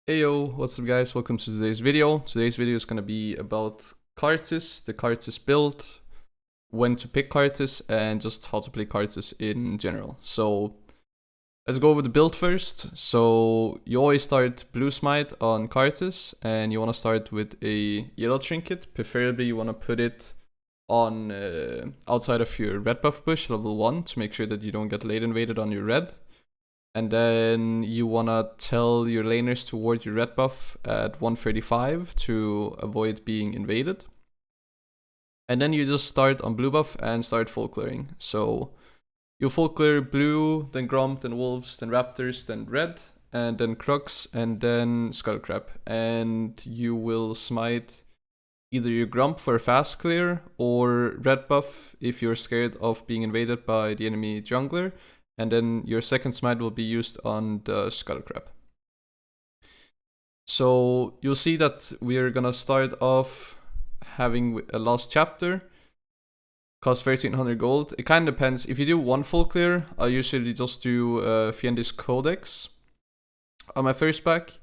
Hey yo, what's up guys, welcome to today's video. Today's video is going to be about Karthus, the Karthus build, when to pick Karthus, and just how to play Karthus in general. So let's go over the build first. So you always start Blue Smite on Karthus, and you want to start with a yellow trinket. Preferably you want to put it on outside of your red buff bush, level 1, to make sure that you don't get late invaded on your red. And then you wanna tell your laners to ward your red buff at 135 to avoid being invaded. And then you just start on blue buff and start full clearing. So you full clear blue, then Gromp, then Wolves, then Raptors, then red, and then Crux, and then Skullcrab. And you will smite either your Gromp for a fast clear or red buff if you're scared of being invaded by the enemy jungler. And then your second smite will be used on the Skullcrab. So you'll see that we're gonna start off having a last chapter. Cost 1300 gold. It kind of depends. If you do one full clear, I usually just do Fiendi's Codex on my first pack.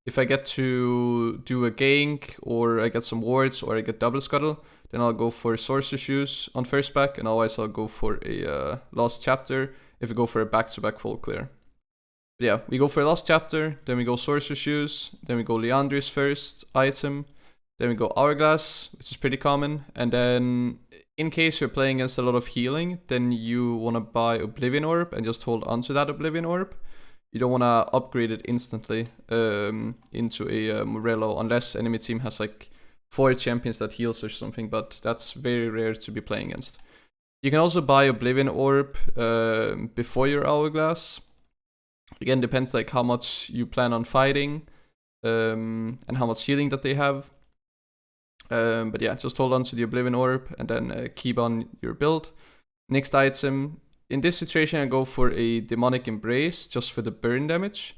If I get to do a gank, or I get some wards, or I get double scuttle, then I'll go for Sorcerer Shoes on first pack, and otherwise I'll go for a last chapter if we go for a back-to-back full clear. But yeah, we go for last chapter, then we go Sorcerer Shoes, then we go Leandri's first item, then we go Hourglass, which is pretty common, and then in case you're playing against a lot of healing, then you want to buy Oblivion Orb and just hold onto that Oblivion Orb. You don't want to upgrade it instantly into a Morello, unless enemy team has like 4 champions that heals or something, but that's very rare to be playing against. You can also buy Oblivion Orb before your Hourglass. Again, depends like how much you plan on fighting and how much healing that they have. But yeah, just hold on to the Oblivion Orb and then keep on your build. Next item, in this situation I go for a Demonic Embrace just for the burn damage.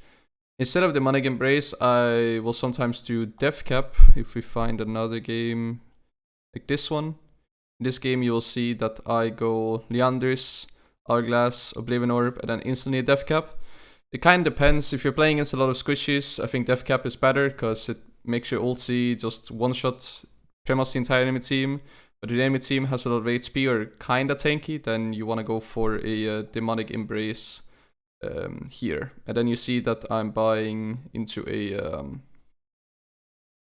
Instead of Demonic Embrace, I will sometimes do Death Cap if we find another game like this one. In this game, you will see that I go Leandris, Hourglass, Oblivion Orb, and then instantly Death Cap. It kind of depends. If you're playing against a lot of squishies, I think Death Cap is better because it makes your ulti just one-shot pretty much the entire enemy team. But if the enemy team has a lot of HP or kind of tanky, then you want to go for a Demonic Embrace here. And then you see that I'm buying into a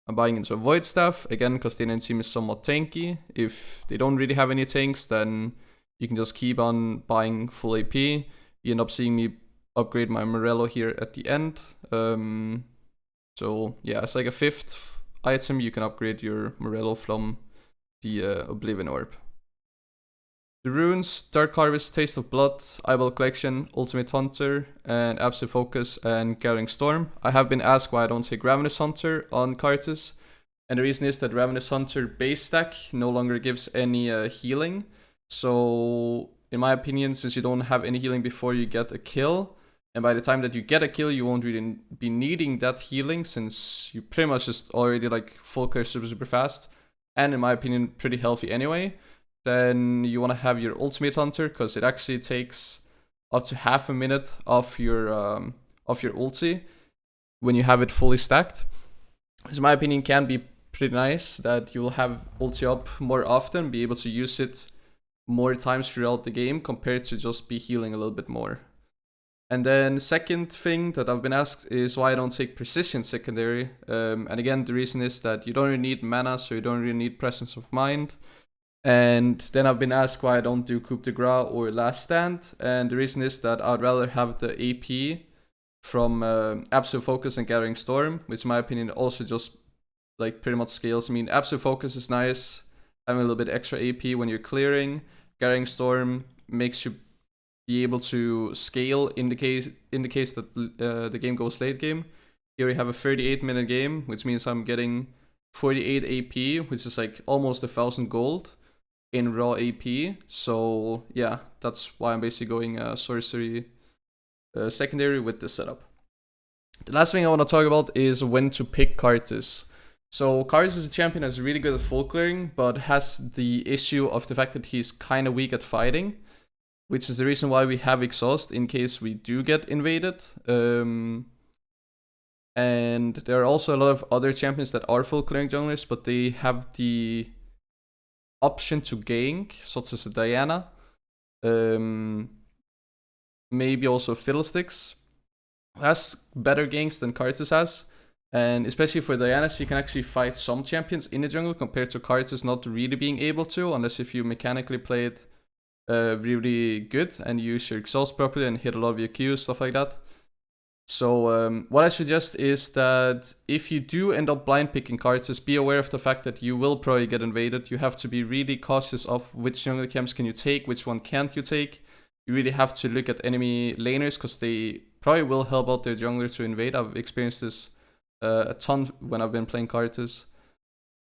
Void Staff, again, because the enemy team is somewhat tanky. If they don't really have any tanks, then you can just keep on buying full AP. You end up seeing me upgrade my Morello here at the end. So yeah, it's like a 5th item. You can upgrade your Morello from the Oblivion Orb. The runes: Dark Harvest, Taste of Blood, Eyeball Collection, Ultimate Hunter, and Absolute Focus, and Gathering Storm. I have been asked why I don't take Ravenous Hunter on Karthus, and the reason is that Ravenous Hunter base stack no longer gives any healing. So in my opinion, since you don't have any healing before you get a kill, and by the time that you get a kill, you won't really be needing that healing since you pretty much just already like full clear super fast, and in my opinion pretty healthy anyway. Then you want to have your Ultimate Hunter, because it actually takes up to half a minute off your ulti when you have it fully stacked. So in my opinion, can be pretty nice that you will have ulti up more often, be able to use it more times throughout the game compared to just be healing a little bit more. And then second thing that I've been asked is why I don't take Precision Secondary. And again, the reason is that you don't really need mana, so you don't really need Presence of Mind. And then I've been asked why I don't do Coup de Grace or Last Stand, and the reason is that I'd rather have the AP from Absolute Focus and Gathering Storm, which in my opinion also just like pretty much scales. I mean, Absolute Focus is nice, having a little bit extra AP when you're clearing. Gathering Storm makes you be able to scale in the case that the game goes late game. Here we have a 38-minute game, which means I'm getting 48 AP, which is like almost 1,000 gold in raw AP. So yeah, that's why I'm basically going sorcery secondary with this setup. The last thing I want to talk about is when to pick Karthus. So Karthus is a champion that's really good at full clearing, but has the issue of the fact that he's kind of weak at fighting, which is the reason why we have exhaust in case we do get invaded. And there are also a lot of other champions that are full clearing junglers, but they have the option to gank, such as a Diana. Maybe also Fiddlesticks has better ganks than Karthus has. And especially for Diana, she can actually fight some champions in the jungle compared to Karthus not really being able to, unless if you mechanically play it really good and use your exhaust properly and hit a lot of your Qs, stuff like that. So what I suggest is that if you do end up blind picking Karthus, be aware of the fact that you will probably get invaded. You have to be really cautious of which jungle camps can you take, which one can't you take. You really have to look at enemy laners because they probably will help out their jungler to invade. I've experienced this a ton when I've been playing Karthus.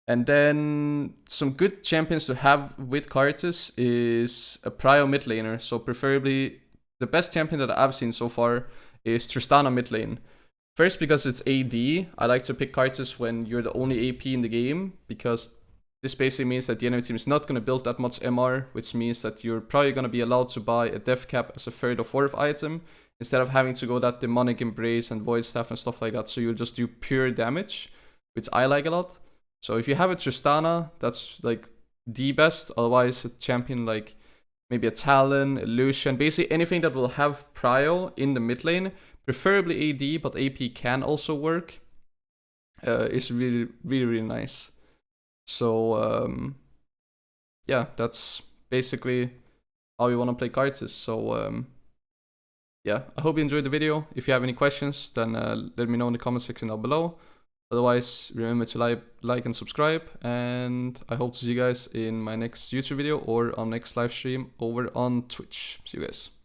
And then some good champions to have with Karthus is a prio mid laner. So preferably the best champion that I've seen so far is Tristana mid lane. First, because it's AD, I like to pick Karthus when you're the only AP in the game, because this basically means that the enemy team is not going to build that much MR, which means that you're probably going to be allowed to buy a death cap as a third or fourth item, instead of having to go that demonic embrace and void staff and stuff like that. So you'll just do pure damage, which I like a lot. So if you have a Tristana, that's like the best. Otherwise, a champion like maybe a Talon, a Lucian, basically anything that will have prio in the mid lane, preferably AD, but AP can also work, is really, really, really nice. So yeah, that's basically how you want to play Karthus. So yeah, I hope you enjoyed the video. If you have any questions, then let me know in the comment section down below. Otherwise, remember to like and subscribe, and I hope to see you guys in my next YouTube video or on next live stream over on Twitch. See you guys.